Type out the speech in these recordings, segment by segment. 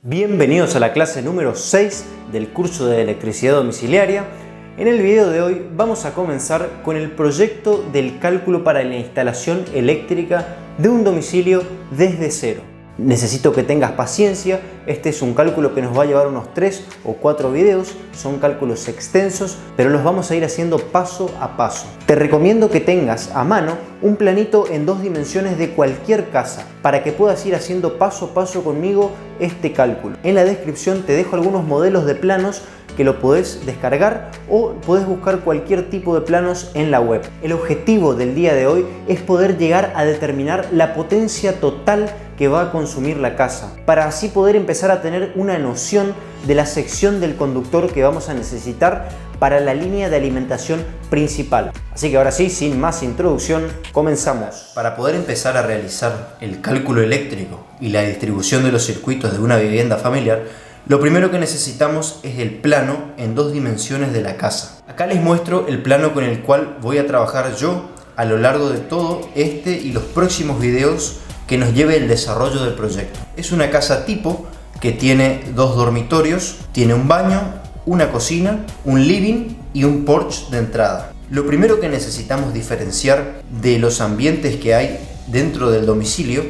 Bienvenidos a la clase número 6 del curso de electricidad domiciliaria. En el video de hoy vamos a comenzar con el proyecto del cálculo para la instalación eléctrica de un domicilio desde cero. Necesito que tengas paciencia, este es un cálculo que nos va a llevar unos 3 o 4 videos, son cálculos extensos, pero los vamos a ir haciendo paso a paso. Te recomiendo que tengas a mano un planito en 2 dimensiones de cualquier casa, para que puedas ir haciendo paso a paso conmigo este cálculo. En la descripción te dejo algunos modelos de planos que lo podés descargar o podés buscar cualquier tipo de planos en la web. El objetivo del día de hoy es poder llegar a determinar la potencia total que va a consumir la casa, para así poder empezar a tener una noción de la sección del conductor que vamos a necesitar para la línea de alimentación principal. Así que ahora sí, sin más introducción, comenzamos. Para poder empezar a realizar el cálculo eléctrico y la distribución de los circuitos de una vivienda familiar, lo primero que necesitamos es el plano en 2 dimensiones de la casa. Acá les muestro el plano con el cual voy a trabajar yo a lo largo de todo este y los próximos videos que nos lleve el desarrollo del proyecto. Es una casa tipo que tiene 2 dormitorios, tiene un baño, una cocina, un living y un porche de entrada. Lo primero que necesitamos diferenciar de los ambientes que hay dentro del domicilio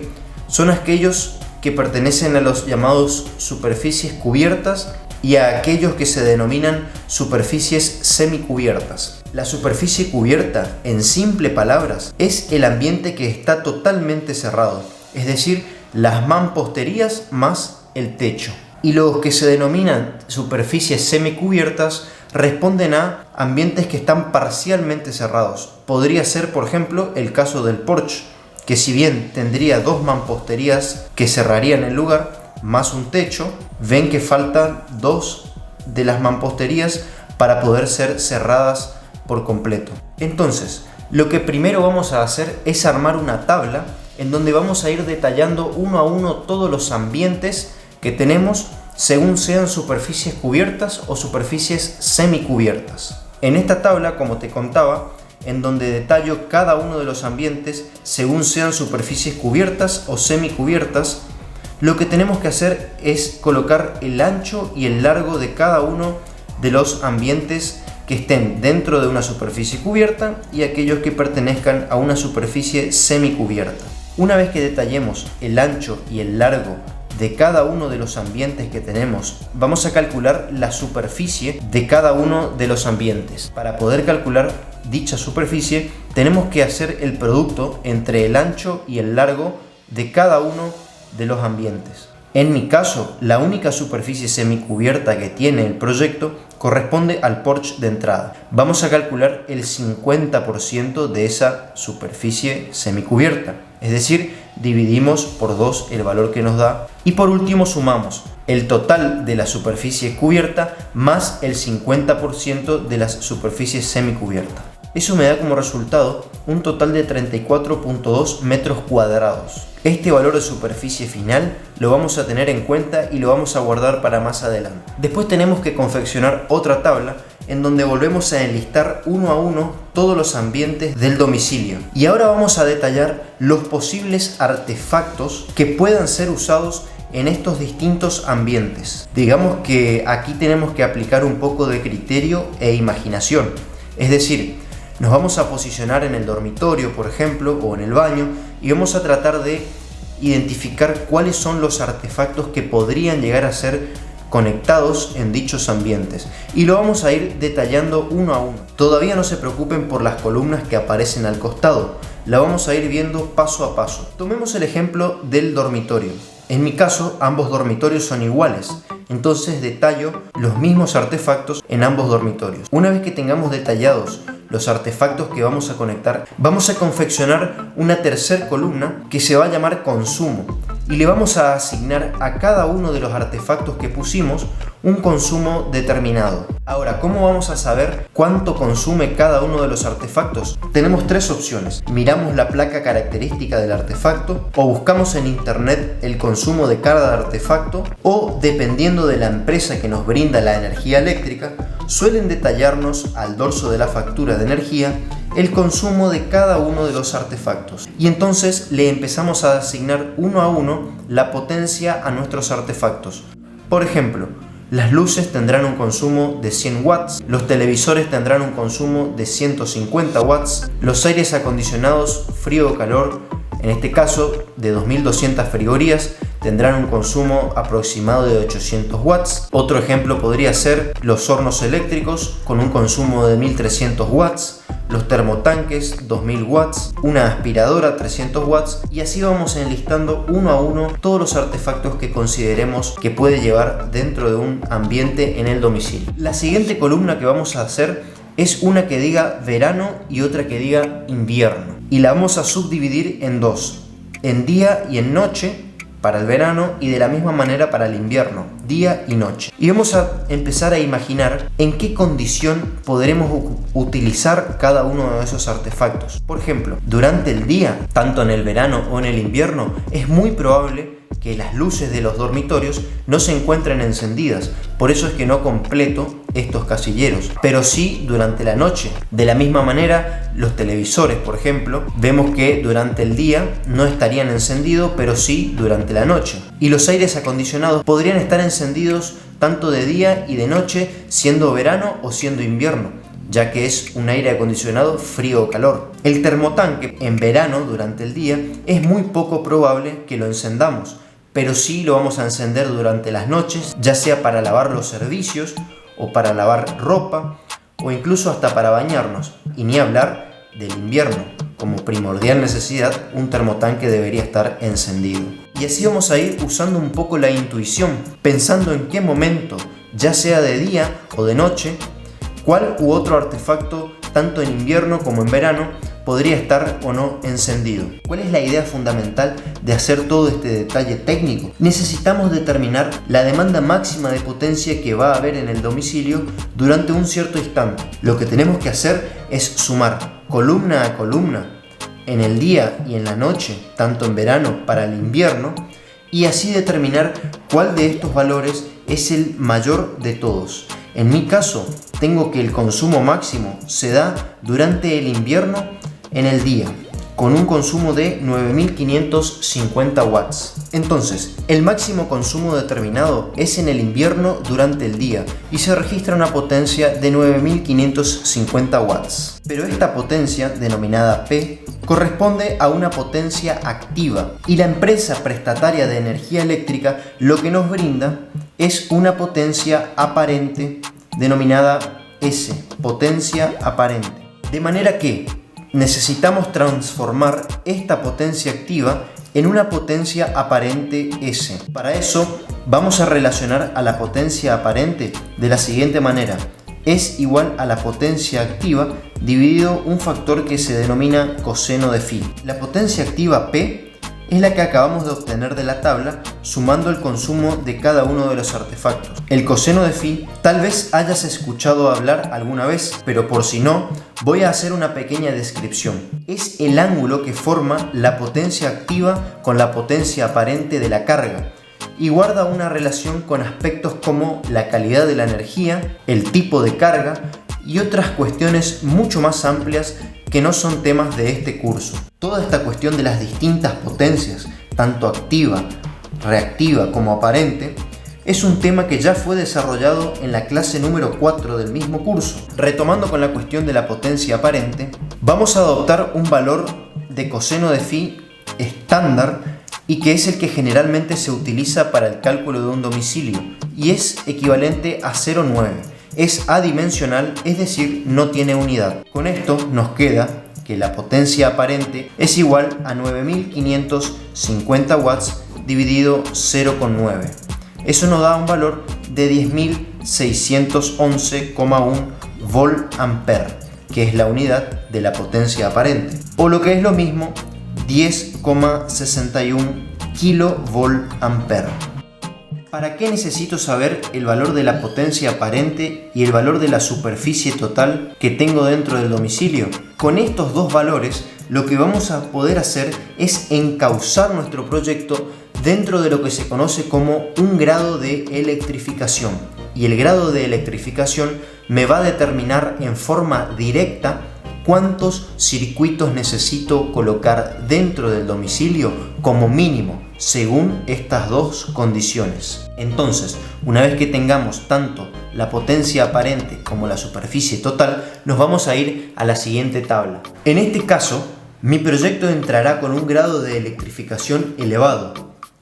son aquellos que pertenecen a los llamados superficies cubiertas y a aquellos que se denominan superficies semicubiertas. La superficie cubierta, en simple palabras, es el ambiente que está totalmente cerrado, es decir, las mamposterías más el techo. Y los que se denominan superficies semicubiertas responden a ambientes que están parcialmente cerrados. Podría ser, por ejemplo, el caso del porche, que si bien tendría 2 mamposterías que cerrarían el lugar, más un techo, ven que faltan 2 de las mamposterías para poder ser cerradas por completo. Entonces, lo que primero vamos a hacer es armar una tabla en donde vamos a ir detallando uno a uno todos los ambientes que tenemos según sean superficies cubiertas o superficies semicubiertas. En esta tabla, como te contaba, en donde detallo cada uno de los ambientes según sean superficies cubiertas o semicubiertas, lo que tenemos que hacer es colocar el ancho y el largo de cada uno de los ambientes que estén dentro de una superficie cubierta y aquellos que pertenezcan a una superficie semicubierta. Una vez que detallemos el ancho y el largo de cada uno de los ambientes que tenemos, vamos a calcular la superficie de cada uno de los ambientes. Para poder calcular dicha superficie, tenemos que hacer el producto entre el ancho y el largo de cada uno de los ambientes. En mi caso, la única superficie semicubierta que tiene el proyecto corresponde al porche de entrada. Vamos a calcular el 50% de esa superficie semicubierta, es decir, dividimos por 2 el valor que nos da y por último sumamos el total de la superficie cubierta más el 50% de las superficies semicubiertas. Eso me da como resultado un total de 34.2 metros cuadrados. Este valor de superficie final lo vamos a tener en cuenta y lo vamos a guardar para más adelante. Después tenemos que confeccionar otra tabla en donde volvemos a enlistar uno a uno todos los ambientes del domicilio. Y ahora vamos a detallar los posibles artefactos que puedan ser usados en estos distintos ambientes. Digamos que aquí tenemos que aplicar un poco de criterio e imaginación. Es decir, nos vamos a posicionar en el dormitorio, por ejemplo, o en el baño y vamos a tratar de identificar cuáles son los artefactos que podrían llegar a ser conectados en dichos ambientes y lo vamos a ir detallando uno a uno. Todavía no se preocupen por las columnas que aparecen al costado, la vamos a ir viendo paso a paso. Tomemos el ejemplo del dormitorio. En mi caso, ambos dormitorios son iguales, entonces detallo los mismos artefactos en ambos dormitorios. Una vez que tengamos detallados los artefactos que vamos a conectar, vamos a confeccionar una tercera columna que se va a llamar consumo y le vamos a asignar a cada uno de los artefactos que pusimos un consumo determinado. Ahora, ¿cómo vamos a saber cuánto consume cada uno de los artefactos? Tenemos 3 opciones. Miramos la placa característica del artefacto o buscamos en internet el consumo de cada artefacto o, dependiendo de la empresa que nos brinda la energía eléctrica, suelen detallarnos al dorso de la factura de energía el consumo de cada uno de los artefactos y entonces le empezamos a asignar uno a uno la potencia a nuestros artefactos. Por ejemplo, las luces tendrán un consumo de 100 watts, los televisores tendrán un consumo de 150 watts, los aires acondicionados frío o calor, en este caso de 2200 frigorías, tendrán un consumo aproximado de 800 watts. Otro ejemplo podría ser los hornos eléctricos con un consumo de 1300 watts, los termotanques 2000 watts, una aspiradora 300 watts y así vamos enlistando uno a uno todos los artefactos que consideremos que puede llevar dentro de un ambiente en el domicilio. La siguiente columna que vamos a hacer es una que diga verano y otra que diga invierno y la vamos a subdividir en dos, en día y en noche para el verano y de la misma manera para el invierno, día y noche. Y vamos a empezar a imaginar en qué condición podremos utilizar cada uno de esos artefactos. Por ejemplo, durante el día, tanto en el verano o en el invierno, es muy probable que las luces de los dormitorios no se encuentren encendidas, por eso es que no completo estos casilleros, pero sí durante la noche. De la misma manera, los televisores, por ejemplo, vemos que durante el día no estarían encendidos, pero sí durante la noche. Y los aires acondicionados podrían estar encendidos tanto de día y de noche, siendo verano o siendo invierno, ya que es un aire acondicionado frío o calor. El termotanque en verano durante el día es muy poco probable que lo encendamos, pero sí lo vamos a encender durante las noches, ya sea para lavar los servicios o para lavar ropa o incluso hasta para bañarnos. Y ni hablar del invierno, como primordial necesidad, un termotanque debería estar encendido. Y así vamos a ir usando un poco la intuición, pensando en qué momento, ya sea de día o de noche, cuál u otro artefacto, tanto en invierno como en verano, podría estar o no encendido. ¿Cuál es la idea fundamental de hacer todo este detalle técnico? Necesitamos determinar la demanda máxima de potencia que va a haber en el domicilio durante un cierto instante. Lo que tenemos que hacer es sumar columna a columna en el día y en la noche, tanto en verano para el invierno, y así determinar cuál de estos valores es el mayor de todos. En mi caso, tengo que el consumo máximo se da durante el invierno en el día, con un consumo de 9550 watts. Entonces, el máximo consumo determinado es en el invierno durante el día y se registra una potencia de 9550 watts. Pero esta potencia, denominada P, corresponde a una potencia activa y la empresa prestataria de energía eléctrica lo que nos brinda es una potencia aparente denominada S, potencia aparente. De manera que necesitamos transformar esta potencia activa en una potencia aparente S. Para eso vamos a relacionar a la potencia aparente de la siguiente manera. Es igual a la potencia activa dividido un factor que se denomina coseno de phi. La potencia activa P es la que acabamos de obtener de la tabla sumando el consumo de cada uno de los artefactos. El coseno de phi tal vez hayas escuchado hablar alguna vez, pero por si no, voy a hacer una pequeña descripción. Es el ángulo que forma la potencia activa con la potencia aparente de la carga y guarda una relación con aspectos como la calidad de la energía, el tipo de carga y otras cuestiones mucho más amplias que no son temas de este curso. Toda esta cuestión de las distintas potencias, tanto activa, reactiva como aparente, es un tema que ya fue desarrollado en la clase número 4 del mismo curso. Retomando con la cuestión de la potencia aparente, vamos a adoptar un valor de coseno de phi estándar y que es el que generalmente se utiliza para el cálculo de un domicilio y es equivalente a 0,9. Es adimensional, es decir, no tiene unidad. Con esto nos queda que la potencia aparente es igual a 9550 watts dividido 0,9. Eso nos da un valor de 10.611,1 volt-ampere, que es la unidad de la potencia aparente. O lo que es lo mismo, 10,61 kilovolt-ampere. ¿Para qué necesito saber el valor de la potencia aparente y el valor de la superficie total que tengo dentro del domicilio? Con estos dos valores, lo que vamos a poder hacer es encauzar nuestro proyecto dentro de lo que se conoce como un grado de electrificación. Y el grado de electrificación me va a determinar en forma directa cuántos circuitos necesito colocar dentro del domicilio como mínimo. según estas dos condiciones. Entonces, una vez que tengamos tanto la potencia aparente como la superficie total, nos vamos a ir a la siguiente tabla. En este caso, mi proyecto entrará con un grado de electrificación elevado.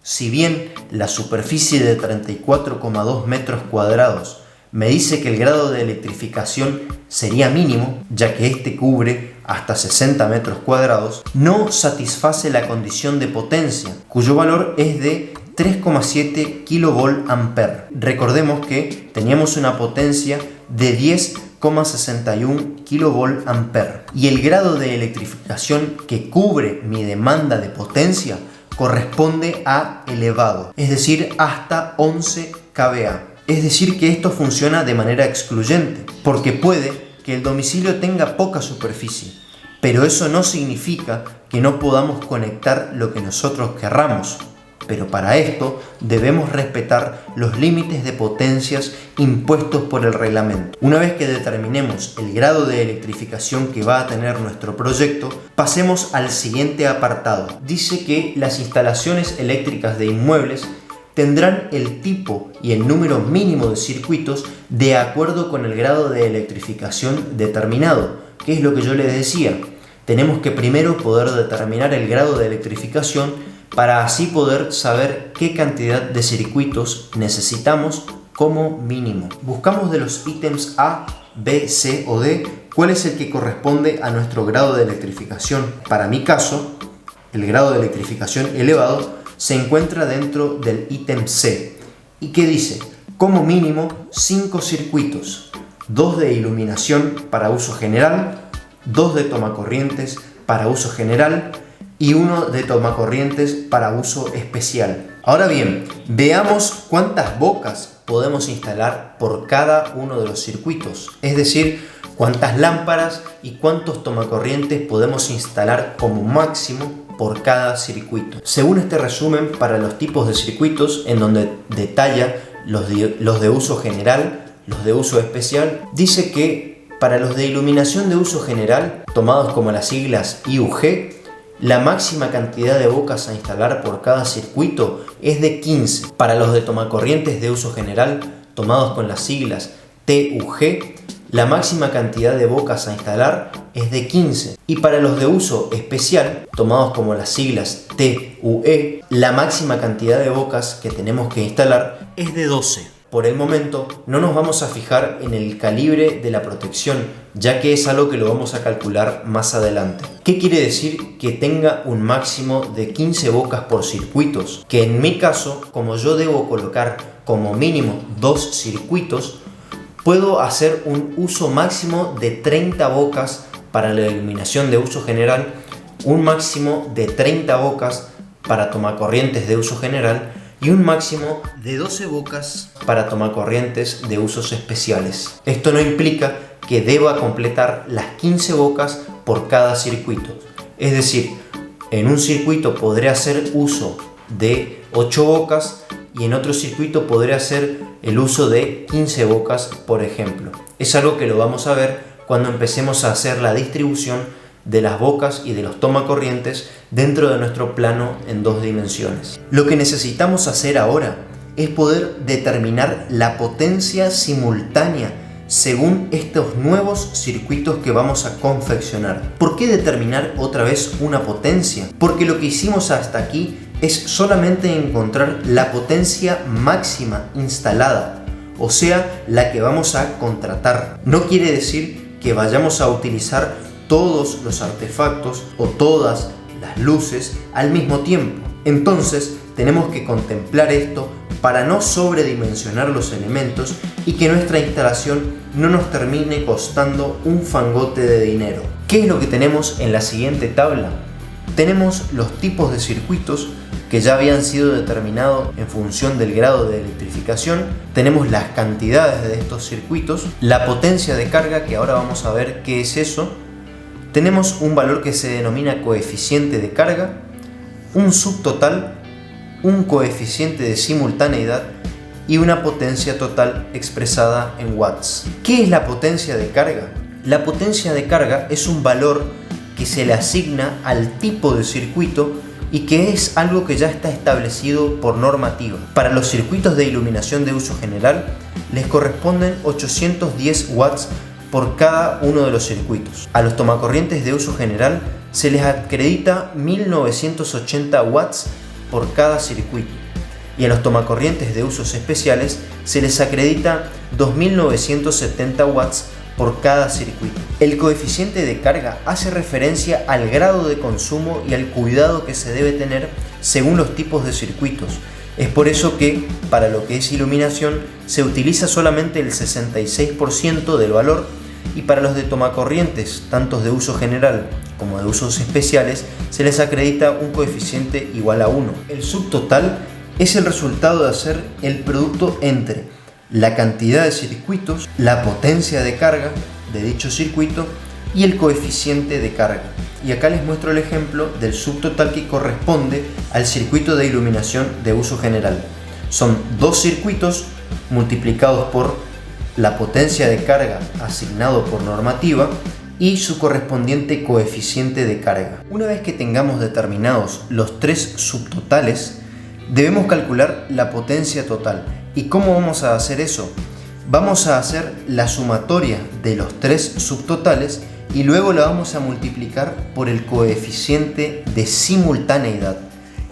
Si bien la superficie de 34,2 metros cuadrados me dice que el grado de electrificación sería mínimo, ya que este cubre hasta 60 metros cuadrados, no satisface la condición de potencia, cuyo valor es de 3,7 kVA. Recordemos que teníamos una potencia de 10,61 kVA y el grado de electrificación que cubre mi demanda de potencia corresponde a elevado, es decir, hasta 11 kVA. Es decir, que esto funciona de manera excluyente, porque puede que el domicilio tenga poca superficie, pero eso no significa que no podamos conectar lo que nosotros querramos. Pero para esto debemos respetar los límites de potencias impuestos por el reglamento. Una vez que determinemos el grado de electrificación que va a tener nuestro proyecto, pasemos al siguiente apartado. Dice que las instalaciones eléctricas de inmuebles tendrán el tipo y el número mínimo de circuitos de acuerdo con el grado de electrificación determinado. ¿Qué es lo que yo les decía? Tenemos que primero poder determinar el grado de electrificación para así poder saber qué cantidad de circuitos necesitamos como mínimo. Buscamos de los ítems A, B, C o D cuál es el que corresponde a nuestro grado de electrificación. Para mi caso, el grado de electrificación elevado se encuentra dentro del ítem C y que dice como mínimo 5 circuitos, 2 de iluminación para uso general, 2 de tomacorrientes para uso general y 1 de tomacorrientes para uso especial. Ahora bien, veamos cuántas bocas podemos instalar por cada uno de los circuitos, es decir, cuántas lámparas y cuántos tomacorrientes podemos instalar como máximo por cada circuito. Según este resumen para los tipos de circuitos, en donde detalla los de uso general, los de uso especial, dice que para los de iluminación de uso general, tomados como las siglas IUG, la máxima cantidad de bocas a instalar por cada circuito es de 15. Para los de tomacorrientes de uso general, tomados con las siglas TUG, la máxima cantidad de bocas a instalar es de 15. Y para los de uso especial, tomados como las siglas TUE, la máxima cantidad de bocas que tenemos que instalar es de 12. Por el momento no nos vamos a fijar en el calibre de la protección, ya que es algo que lo vamos a calcular más adelante. ¿Qué quiere decir que tenga un máximo de 15 bocas por circuitos? Que en mi caso, como yo debo colocar como mínimo 2 circuitos, puedo hacer un uso máximo de 30 bocas para la iluminación de uso general, un máximo de 30 bocas para tomacorrientes de uso general y un máximo de 12 bocas para tomacorrientes de usos especiales. Esto no implica que deba completar las 15 bocas por cada circuito. Es decir, en un circuito podré hacer uso de 8 bocas y en otro circuito podré hacer el uso de 15 bocas, por ejemplo. Es algo que lo vamos a ver cuando empecemos a hacer la distribución de las bocas y de los tomacorrientes dentro de nuestro plano en 2 dimensiones. Lo que necesitamos hacer ahora es poder determinar la potencia simultánea según estos nuevos circuitos que vamos a confeccionar. ¿Por qué determinar otra vez una potencia? Porque lo que hicimos hasta aquí es solamente encontrar la potencia máxima instalada, o sea, la que vamos a contratar. No quiere decir que vayamos a utilizar todos los artefactos o todas las luces al mismo tiempo. Entonces tenemos que contemplar esto para no sobredimensionar los elementos y que nuestra instalación no nos termine costando un fangote de dinero. ¿Qué es lo que tenemos en la siguiente tabla? Tenemos los tipos de circuitos que ya habían sido determinados en función del grado de electrificación. Tenemos las cantidades de estos circuitos, la potencia de carga, que ahora vamos a ver qué es eso. Tenemos un valor que se denomina coeficiente de carga, un subtotal, un coeficiente de simultaneidad y una potencia total expresada en watts. ¿Qué es la potencia de carga? La potencia de carga es un valor que se le asigna al tipo de circuito y que es algo que ya está establecido por normativa. Para los circuitos de iluminación de uso general les corresponden 810 watts por cada uno de los circuitos. A los tomacorrientes de uso general se les acredita 1980 watts por cada circuito y a los tomacorrientes de usos especiales se les acredita 2970 watts por cada circuito. El coeficiente de carga hace referencia al grado de consumo y al cuidado que se debe tener según los tipos de circuitos. Es por eso que para lo que es iluminación se utiliza solamente el 66% del valor y para los de tomacorrientes, tanto de uso general como de usos especiales, se les acredita un coeficiente igual a 1. El subtotal es el resultado de hacer el producto entre la cantidad de circuitos, la potencia de carga de dicho circuito y el coeficiente de carga. Y acá les muestro el ejemplo del subtotal que corresponde al circuito de iluminación de uso general. Son dos circuitos multiplicados por la potencia de carga asignado por normativa y su correspondiente coeficiente de carga. Una vez que tengamos determinados los tres subtotales, debemos calcular la potencia total. ¿Y cómo vamos a hacer eso? Vamos a hacer la sumatoria de los tres subtotales y luego la vamos a multiplicar por el coeficiente de simultaneidad.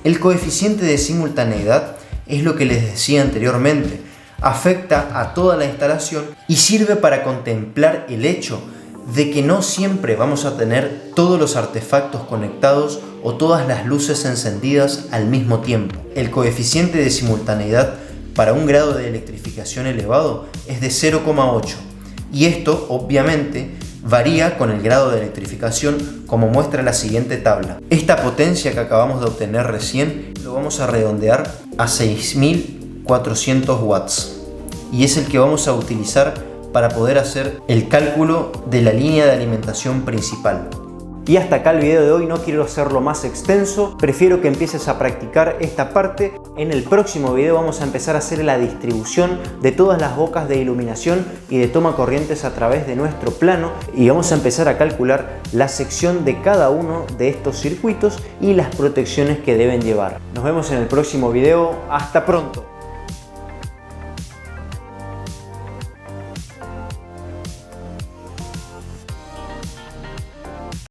El coeficiente de simultaneidad es lo que les decía anteriormente. Afecta a toda la instalación y sirve para contemplar el hecho de que no siempre vamos a tener todos los artefactos conectados o todas las luces encendidas al mismo tiempo. El coeficiente de simultaneidad para un grado de electrificación elevado es de 0,8 y esto obviamente varía con el grado de electrificación, como muestra la siguiente tabla. Esta potencia que acabamos de obtener recién lo vamos a redondear a 6400 watts y es el que vamos a utilizar para poder hacer el cálculo de la línea de alimentación principal. Y hasta acá el video de hoy, no quiero hacerlo más extenso, prefiero que empieces a practicar esta parte. En el próximo video vamos a empezar a hacer la distribución de todas las bocas de iluminación y de toma corrientes a través de nuestro plano y vamos a empezar a calcular la sección de cada uno de estos circuitos y las protecciones que deben llevar. Nos vemos en el próximo video, hasta pronto.